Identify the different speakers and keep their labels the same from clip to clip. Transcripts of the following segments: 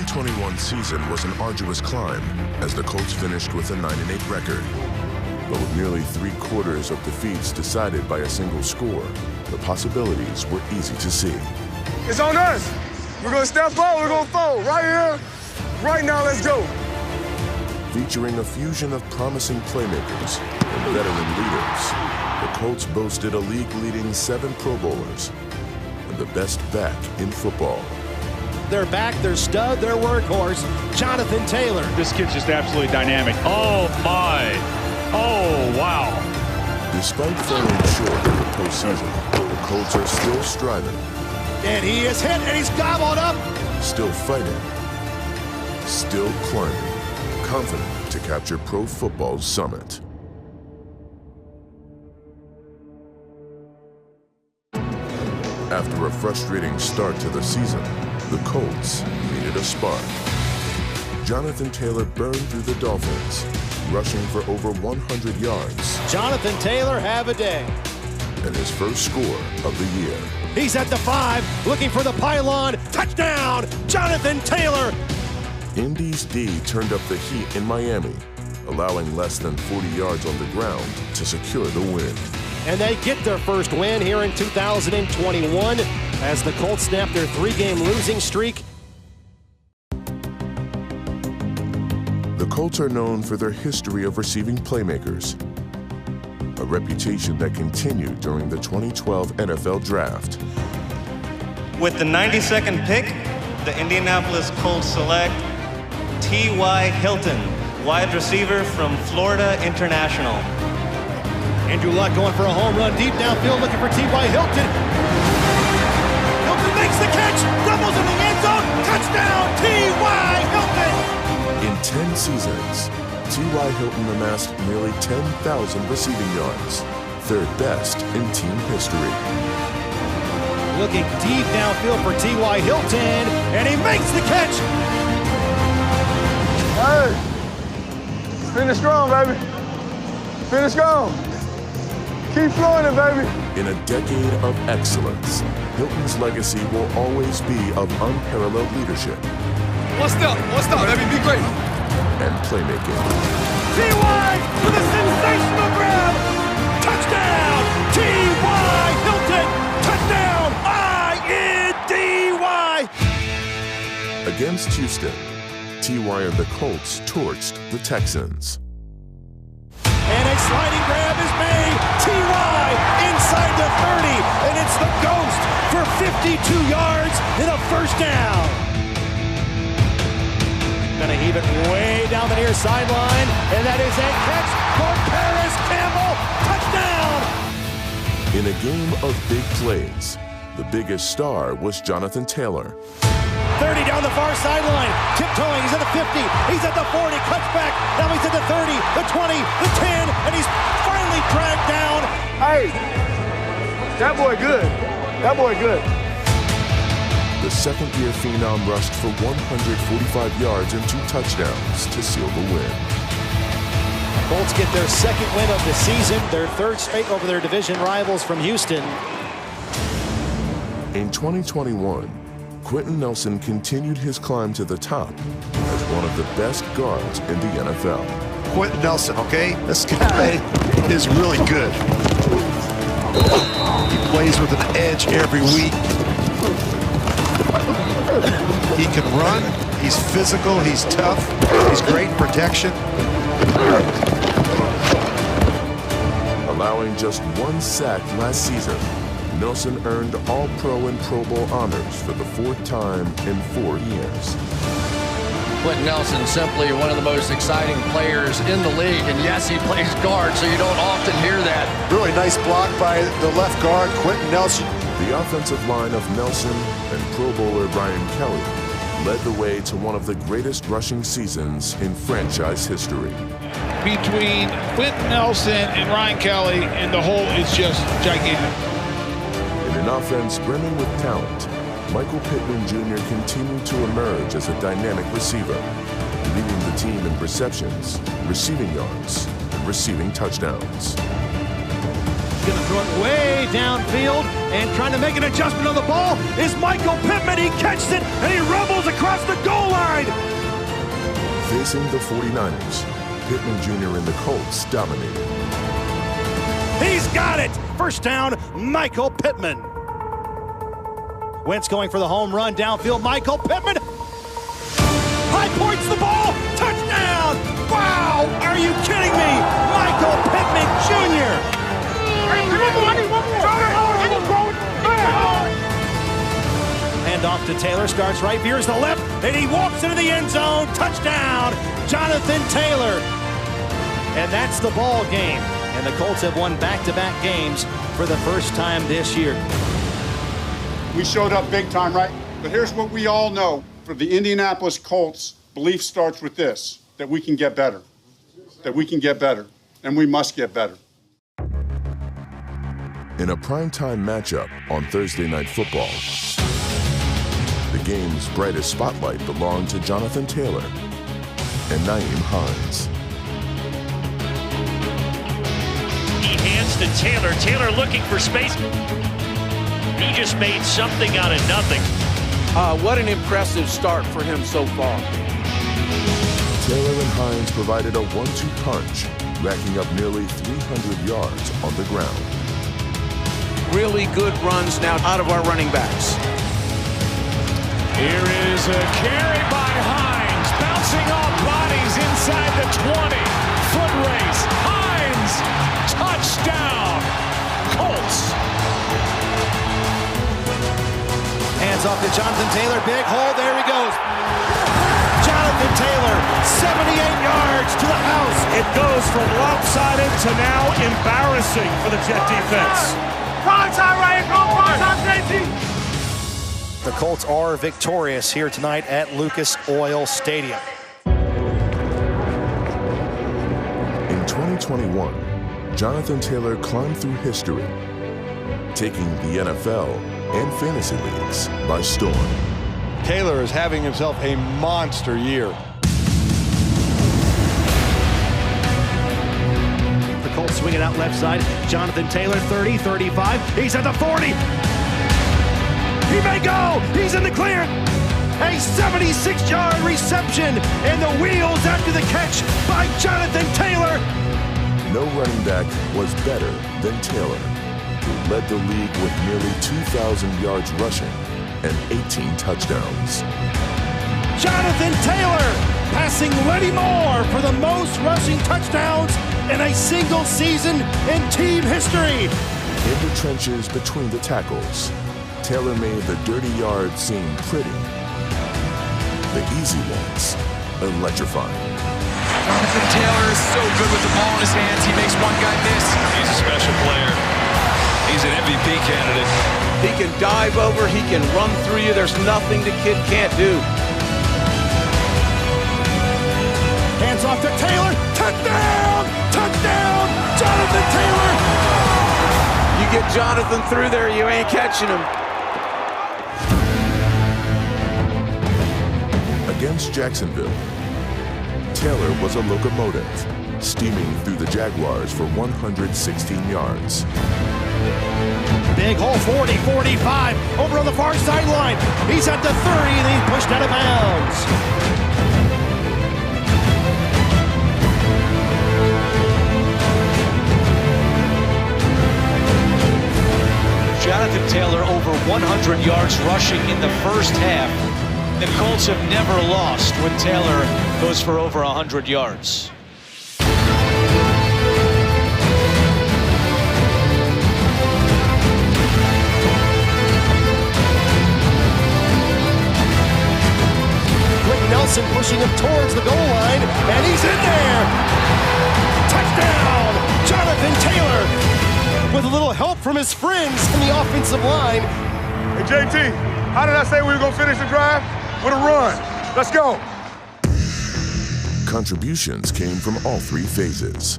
Speaker 1: 2021 season was an arduous climb as the Colts finished with a 9-8 record. But with nearly 3/4 of defeats decided by a single score, the possibilities were easy to see.
Speaker 2: It's on us. We're going to step forward, we're going to fold. Right here, right now, let's go.
Speaker 1: Featuring a fusion of promising playmakers and veteran leaders, the Colts boasted a league-leading 7 Pro Bowlers and the best back in football.
Speaker 3: Their back, their stud, their workhorse, Jonathan Taylor.
Speaker 4: This kid's just absolutely dynamic. Oh, my. Oh, wow.
Speaker 1: Despite falling short in the postseason, the Colts are still striving.
Speaker 3: And he is hit, and he's gobbled up.
Speaker 1: Still fighting. Still climbing. Confident to capture pro football's summit. After a frustrating start to the season, the Colts needed a spark. Jonathan Taylor burned through the Dolphins, rushing for over 100 yards.
Speaker 3: Jonathan Taylor have a day.
Speaker 1: And his first score of the year.
Speaker 3: He's at the 5, looking for the pylon. Touchdown, Jonathan Taylor.
Speaker 1: Indy's D turned up the heat in Miami, allowing less than 40 yards on the ground to secure the win.
Speaker 3: And they get their first win here in 2021 as the Colts snap their 3-game losing streak.
Speaker 1: The Colts are known for their history of receiving playmakers, a reputation that continued during the 2012 NFL Draft.
Speaker 5: With the 92nd pick, the Indianapolis Colts select T.Y. Hilton, wide receiver from Florida International.
Speaker 3: Andrew Luck going for a home run deep downfield, looking for T.Y. Hilton. Hilton makes the catch, doubles in the end zone, touchdown, T.Y. Hilton!
Speaker 1: In 10 seasons, T.Y. Hilton amassed nearly 10,000 receiving yards, third best in team history.
Speaker 3: Looking deep downfield for T.Y. Hilton, and he makes the catch!
Speaker 2: Hey, finish strong, baby. Finish strong. Keep flowing it, baby.
Speaker 1: In a decade of excellence, Hilton's legacy will always be of unparalleled leadership.
Speaker 2: One step, baby, be great.
Speaker 1: And playmaking.
Speaker 3: T.Y. with a sensational grab! Touchdown! T.Y. Hilton! Touchdown! I-N-D-Y!
Speaker 1: Against Houston, T.Y. and the Colts torched the Texans.
Speaker 3: And a sliding grab is made. T.Y. inside the 30, and it's the Ghost for 52 yards and a first down. Gonna heave it way down the near sideline, and that is a catch for Paris Campbell. Touchdown!
Speaker 1: In a game of big plays, the biggest star was Jonathan Taylor.
Speaker 3: 30 down the far sideline, tiptoeing, he's at the 50, he's at the 40, cuts back, now he's at the 30, the 20, the 10, and he's finally dragged down.
Speaker 2: Hey, that boy good. That boy good.
Speaker 1: The second-year phenom rushed for 145 yards and 2 touchdowns to seal the win.
Speaker 3: Colts get their second win of the season, their third straight over their division rivals from Houston.
Speaker 1: In 2021, Quentin Nelson continued his climb to the top as one of the best guards in the NFL.
Speaker 6: Quentin Nelson, okay? This guy is really good. He plays with an edge every week. He can run, he's physical, he's tough, he's great in protection.
Speaker 1: Allowing just 1 sack last season, Nelson earned All-Pro and Pro Bowl honors for the 4th time in 4 years.
Speaker 7: Quentin Nelson, simply one of the most exciting players in the league, and yes, he plays guard, so you don't often hear that.
Speaker 6: Really nice block by the left guard, Quentin Nelson.
Speaker 1: The offensive line of Nelson and Pro Bowler Brian Kelly led the way to one of the greatest rushing seasons in franchise history.
Speaker 4: Between Quentin Nelson and Ryan Kelly, and the hole is just gigantic.
Speaker 1: In an offense brimming with talent, Michael Pittman Jr. continued to emerge as a dynamic receiver, leading the team in receptions, receiving yards, and receiving touchdowns.
Speaker 3: going to throw it way downfield, and trying to make an adjustment on the ball is Michael Pittman. He catches it, and he rumbles across the goal line.
Speaker 1: Facing the 49ers, Pittman Jr. and the Colts dominated.
Speaker 3: He's got it! First down, Michael Pittman. Wentz going for the home run downfield. Michael Pittman high points the ball. Touchdown! Wow! Are you kidding me? Michael Pittman Jr. Hand off to Taylor. Starts right, veers to left, and he walks into the end zone. Touchdown! Jonathan Taylor. And that's the ball game. And the Colts have won back-to-back games for the first time this year.
Speaker 8: We showed up big time, right? But here's what we all know. For the Indianapolis Colts, belief starts with this, that we can get better. That we can get better. And we must get better.
Speaker 1: In a primetime matchup on Thursday Night Football, the game's brightest spotlight belonged to Jonathan Taylor and Nyheim Hines.
Speaker 9: He hands to Taylor. Taylor looking for space. He just made something out of nothing.
Speaker 10: What an impressive start for him so far.
Speaker 1: Taylor and Hines provided a 1-2 punch, racking up nearly 300 yards on the ground.
Speaker 10: Really good runs now out of our running backs.
Speaker 4: Here is a carry by Hines, bouncing off bodies inside the 20. Foot race, Hines, touchdown, Colts.
Speaker 3: Hands off to Jonathan Taylor, big hole, there he goes. Jonathan Taylor, 78 yards to the house.
Speaker 9: It goes from lopsided to now embarrassing for the Jet defense.
Speaker 3: The Colts are victorious here tonight at Lucas Oil Stadium.
Speaker 1: In 2021, Jonathan Taylor climbed through history, taking the NFL and fantasy leagues by storm.
Speaker 6: Taylor is having himself a monster year.
Speaker 3: The Colts swing it out left side. Jonathan Taylor, 30, 35. He's at the 40. He may go. He's in the clear. A 76-yard reception, and the wheels after the catch by Jonathan Taylor.
Speaker 1: No running back was better than Taylor, who led the league with nearly 2,000 yards rushing and 18 touchdowns.
Speaker 3: Jonathan Taylor passing Lenny Moore for the most rushing touchdowns in a single season in team history.
Speaker 1: In the trenches between the tackles, Taylor made the dirty yards seem pretty, the easy ones electrifying.
Speaker 11: Jonathan Taylor is so good with the ball in his hands. He makes one guy miss.
Speaker 12: He's a special player. He's an MVP candidate.
Speaker 10: He can dive over, he can run through you. There's nothing the kid can't do.
Speaker 3: Hands off to Taylor. Touchdown! Touchdown! Jonathan Taylor!
Speaker 10: You get Jonathan through there, you ain't catching him.
Speaker 1: Against Jacksonville, Taylor was a locomotive, steaming through the Jaguars for 116 yards.
Speaker 3: Big hole, 40, 45, over on the far sideline. He's at the 30, and he's pushed out of bounds.
Speaker 9: Jonathan Taylor over 100 yards rushing in the first half. The Colts have never lost when Taylor goes for over 100 yards.
Speaker 3: Nelson pushing him towards the goal line, and he's in there! Touchdown! Jonathan Taylor! With a little help from his friends in the offensive line.
Speaker 2: Hey, JT, how did I say we were going to finish the drive? With a run. Let's go.
Speaker 1: Contributions came from all three phases.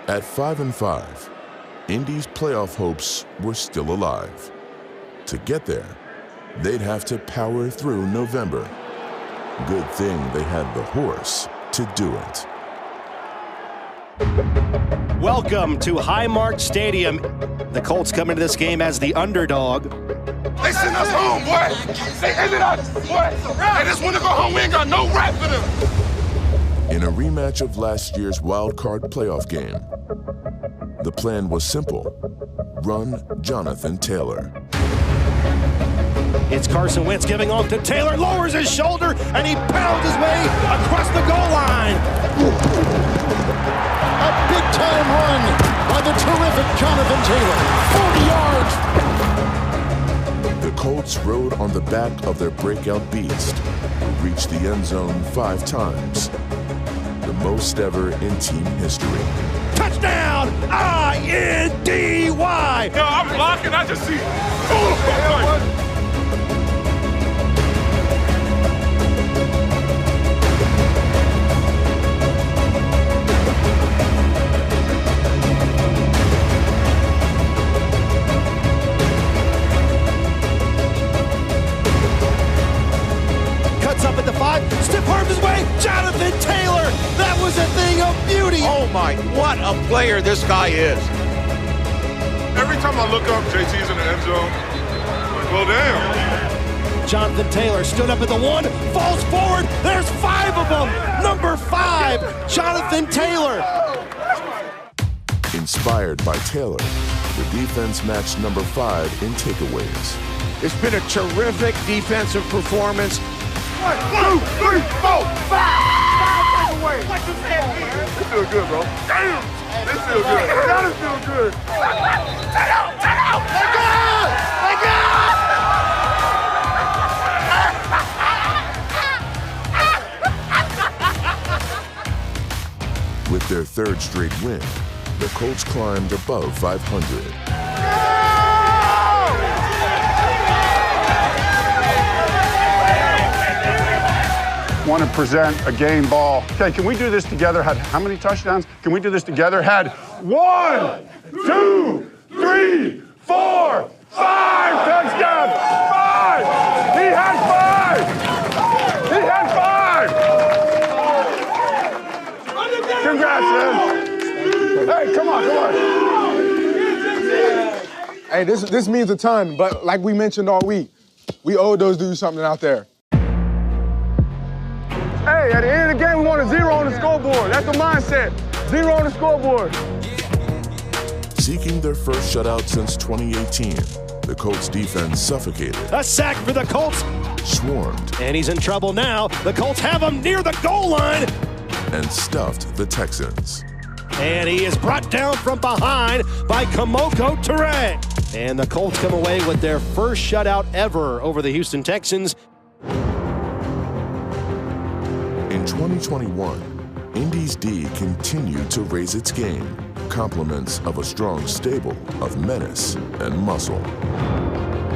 Speaker 1: At 5-5, Indy's playoff hopes were still alive. To get there, they'd have to power through November. Good thing they had the horse to do it.
Speaker 3: Welcome to Highmark Stadium. The Colts come into this game as the underdog.
Speaker 2: They send us home, boy. They ended us, boy. They just want to go home. We ain't got no rap for them.
Speaker 1: In a rematch of last year's wild card playoff game, the plan was simple: run Jonathan Taylor.
Speaker 3: It's Carson Wentz giving off to Taylor, lowers his shoulder, and he pounds his way across the goal line.
Speaker 13: A big-time run by the terrific Jonathan Taylor, 40 yards.
Speaker 1: The Colts rode on the back of their breakout beast, who reached the end zone 5 times, the most ever in team history.
Speaker 3: Touchdown, I-N-D-Y.
Speaker 2: Yo, I'm blocking, I just see. Oh,
Speaker 3: up at the 5, stiff arms his way, Jonathan Taylor! That was a thing of beauty!
Speaker 10: Oh my, what a player this guy is.
Speaker 2: every time I look up, JT's in the end zone. Well, damn.
Speaker 3: Jonathan Taylor stood up at the 1, falls forward, there's 5 of them! Number 5, Jonathan Taylor!
Speaker 1: Inspired by Taylor, the defense matched number 5 in takeaways.
Speaker 10: It's been a terrific defensive performance.
Speaker 2: 1, 2, 3, 4, 5! 5 takeaways! This feels good, bro. Damn! This feels good. Gotta feel good. Take out! Take out! Take out! Take
Speaker 1: out! With their 3rd straight win, the Colts climbed above 500.
Speaker 8: Want to present a game ball. Okay, can we do this together? Had how many touchdowns? Can we do this together? Had 1, 2, 3, 4, 5 touchdowns. 5. He had 5. He had 5. Congrats, man. Hey, come on, come on.
Speaker 14: Hey, this means a ton, but like we mentioned all week, we owe those dudes something out there.
Speaker 2: Hey, at the end of the game, we want a 0 on the scoreboard. That's the mindset. 0 on the scoreboard.
Speaker 1: Seeking their first shutout since 2018, the Colts defense suffocated.
Speaker 3: A sack for the Colts.
Speaker 1: Swarmed.
Speaker 3: And he's in trouble now. The Colts have him near the goal line.
Speaker 1: And stuffed the Texans.
Speaker 3: And he is brought down from behind by Kamoko Toure. And the Colts come away with their first shutout ever over the Houston Texans.
Speaker 1: In 2021, Indy's D continued to raise its game, compliments of a strong stable of menace and muscle.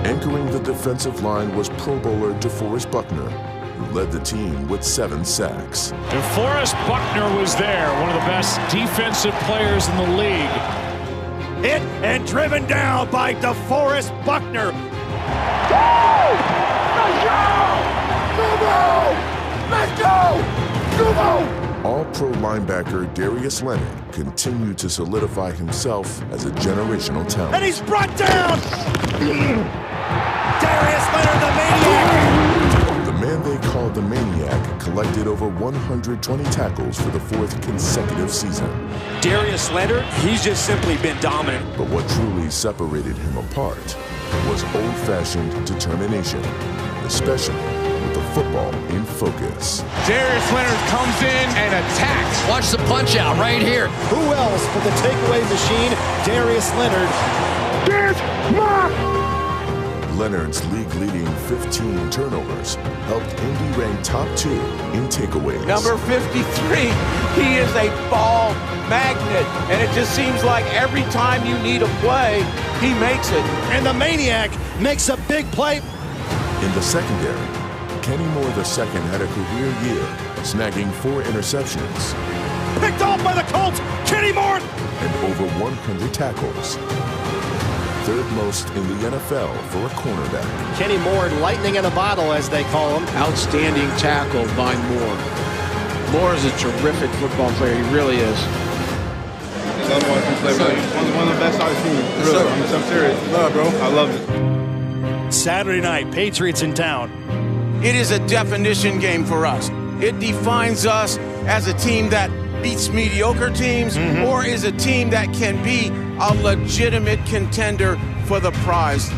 Speaker 1: Anchoring the defensive line was Pro Bowler DeForest Buckner, who led the team with 7 sacks.
Speaker 4: DeForest Buckner was there, one of the best defensive players in the league.
Speaker 3: Hit and driven down by DeForest Buckner.
Speaker 2: Go! Let's go! Come on! Let's go! Come on!
Speaker 1: All-Pro linebacker Darius Leonard continued to solidify himself as a generational talent.
Speaker 3: And he's brought down! Darius Leonard, the maniac!
Speaker 1: The man they called the Maniac collected over 120 tackles for the 4th consecutive season.
Speaker 11: Darius Leonard, he's just simply been dominant.
Speaker 1: But what truly separated him apart was old-fashioned determination, especially with the football in focus.
Speaker 11: Darius Leonard comes in and attacks.
Speaker 7: Watch the punch out right here.
Speaker 3: Who else but the takeaway machine, Darius Leonard?
Speaker 2: Here's my...
Speaker 1: Leonard's league-leading 15 turnovers helped Indy rank top 2 in takeaways.
Speaker 10: Number 53, he is a ball magnet, and it just seems like every time you need a play, he makes it.
Speaker 3: And the Maniac makes a big play.
Speaker 1: In the secondary, Kenny Moore II had a career year, snagging 4 interceptions.
Speaker 3: Picked off by the Colts, Kenny Moore
Speaker 1: and over 100 tackles. Third most in the NFL for a cornerback.
Speaker 3: Kenny Moore, lightning in a bottle, as they call him.
Speaker 10: Outstanding tackle by Moore. Moore is a terrific football player. He really is.
Speaker 14: I love watching him play, bro. One of the best I've seen. Really, I'm serious. Love, bro. I love it.
Speaker 3: Saturday night, Patriots in town.
Speaker 10: It is a definition game for us. It defines us as a team that beats mediocre teams or is a team that can be a legitimate contender for the prize.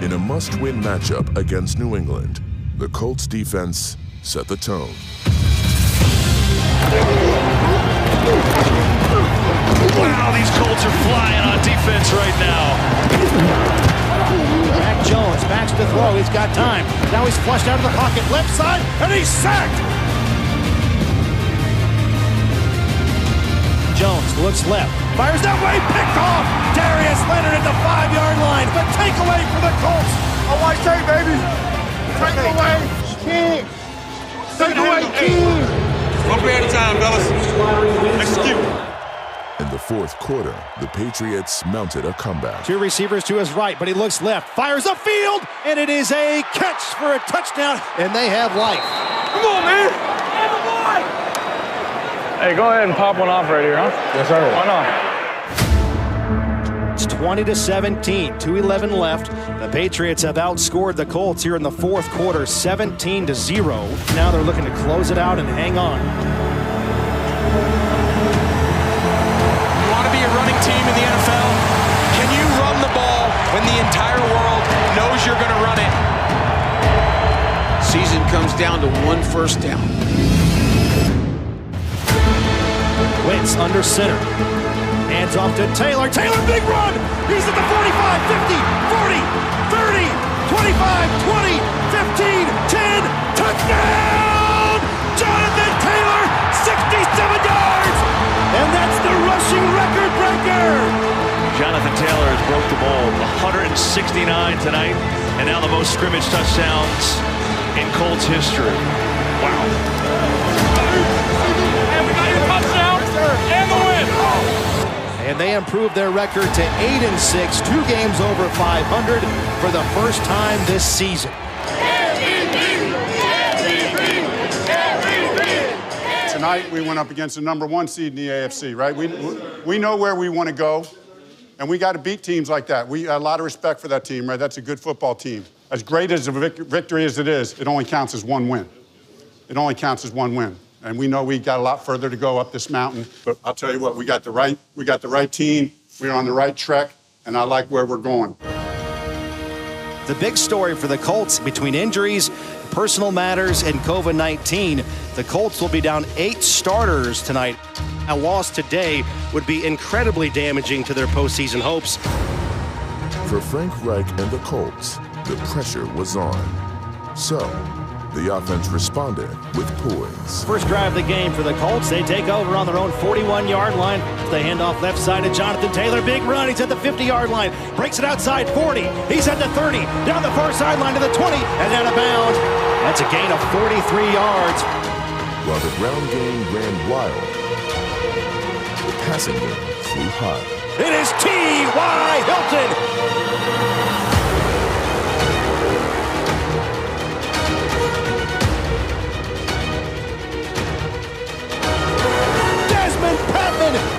Speaker 1: In a must-win matchup against New England, the Colts defense set the tone.
Speaker 12: Wow, these Colts are flying on defense right now.
Speaker 3: Mac Jones backs to throw. He's got time. Now he's flushed out of the pocket, left side, and he's sacked. Jones looks left, fires that way, picked off. Darius Leonard at the 5-yard line. The takeaway for the Colts.
Speaker 2: I want to take, baby. Take away, King. Take away, King.
Speaker 12: One play at a time, fellas. Execute.
Speaker 1: In the fourth quarter, the Patriots mounted a comeback.
Speaker 3: Two receivers to his right, but he looks left, fires upfield, and it is a catch for a touchdown, and they have life.
Speaker 2: Come on, man.
Speaker 15: Hey, go ahead and pop one off right here, huh?
Speaker 14: Yes, sir.
Speaker 15: Why not?
Speaker 3: It's 20-17, 2:11 left. The Patriots have outscored the Colts here in the fourth quarter, 17-0. Now they're looking to close it out and hang on.
Speaker 11: You want to be a running team in the NFL? Can you run the ball when the entire world knows you're going to run it?
Speaker 10: Season comes down to one first down.
Speaker 3: Wentz under center. Hands off to Taylor. Taylor, big run! He's at the 45, 50, 40, 30, 25, 20, 15, 10. Touchdown! Jonathan Taylor, 67 yards! And that's the rushing record breaker!
Speaker 12: Jonathan Taylor has broke the ball 169 tonight, and now the most scrimmage touchdowns in Colts history. Wow.
Speaker 15: And we got your touchdown and the win.
Speaker 3: And they improved their record to 8-6, 2 games over 500 for the first time this season.
Speaker 8: Tonight we went up against the #1 seed in the AFC, right? We know where we want to go, and we got to beat teams like that. We have a lot of respect for that team, right? That's a good football team. As great as a victory as it is, it only counts as one win. It only counts as one win. And we know we got a lot further to go up this mountain. But I'll tell you what, we got the right team. We're on the right track, and I like where we're going.
Speaker 3: The big story for the Colts, between injuries, personal matters, and COVID-19, the Colts will be down 8 starters tonight. A loss today would be incredibly damaging to their postseason hopes.
Speaker 1: For Frank Reich and the Colts, the pressure was on. So, the offense responded with poise.
Speaker 3: First drive of the game for the Colts. They take over on their own 41-yard line. They hand off left side to Jonathan Taylor. Big run. He's at the 50-yard line. Breaks it outside 40. He's at the 30. Down the far sideline to the 20 and out of bounds. That's a gain of 43 yards.
Speaker 1: While the ground game ran wild, the passing game flew high.
Speaker 3: It is T.Y. Hilton.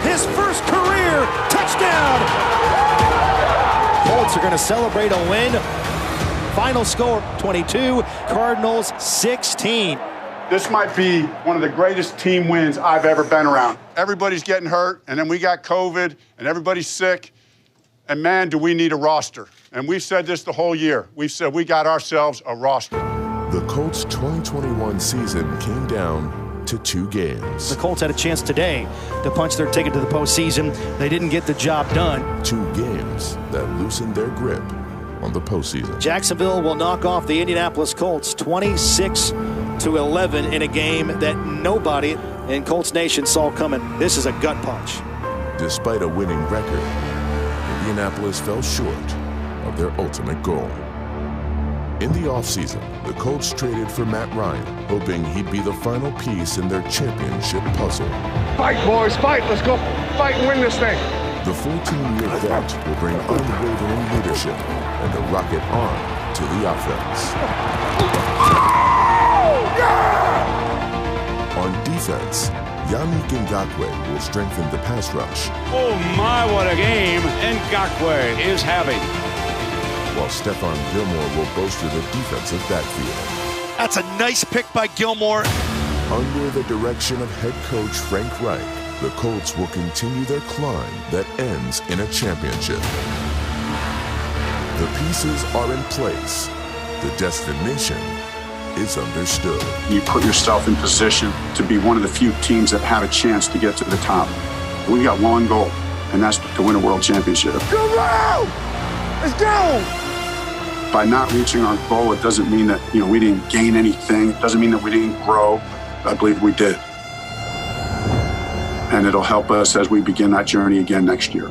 Speaker 3: His first career touchdown. Colts are going to celebrate a win. Final score 22, Cardinals 16.
Speaker 8: This might be one of the greatest team wins I've ever been around. Everybody's getting hurt, and then we got COVID, and everybody's sick. And man, do we need a roster. And we've said this the whole year. We've said we got ourselves a roster.
Speaker 1: The Colts' 2021 season came down to 2 games.
Speaker 3: The Colts had a chance today to punch their ticket to the postseason. They didn't get the job done.
Speaker 1: 2 games that loosened their grip on the postseason.
Speaker 3: Jacksonville will knock off the Indianapolis Colts 26-11 in a game that nobody in Colts Nation saw coming. This is a gut punch.
Speaker 1: Despite a winning record, Indianapolis fell short of their ultimate goal. In the offseason, the Colts traded for Matt Ryan, hoping he'd be the final piece in their championship puzzle.
Speaker 2: Fight, boys, fight. Let's go.
Speaker 15: fight and win this thing.
Speaker 1: The 14-year vet will bring unwavering leadership and the rocket on to the offense. On defense, Yannick Ngakoue will strengthen the pass rush.
Speaker 16: Oh my, what a game Ngakoue is having.
Speaker 1: While Stephon Gilmore will bolster the defensive backfield.
Speaker 3: That's a nice pick by Gilmore.
Speaker 1: Under the direction of head coach Frank Reich, the Colts will continue their climb that ends in a championship. The pieces are in place. The destination is understood.
Speaker 8: You put yourself in position to be one of the few teams that have a chance to get to the top. We got one goal, and that's to win a world championship.
Speaker 2: Come on! Let's go!
Speaker 8: By not reaching our goal, it doesn't mean that we didn't gain anything. It doesn't mean that we didn't grow. I believe we did. And it'll help us as we begin that journey again next year.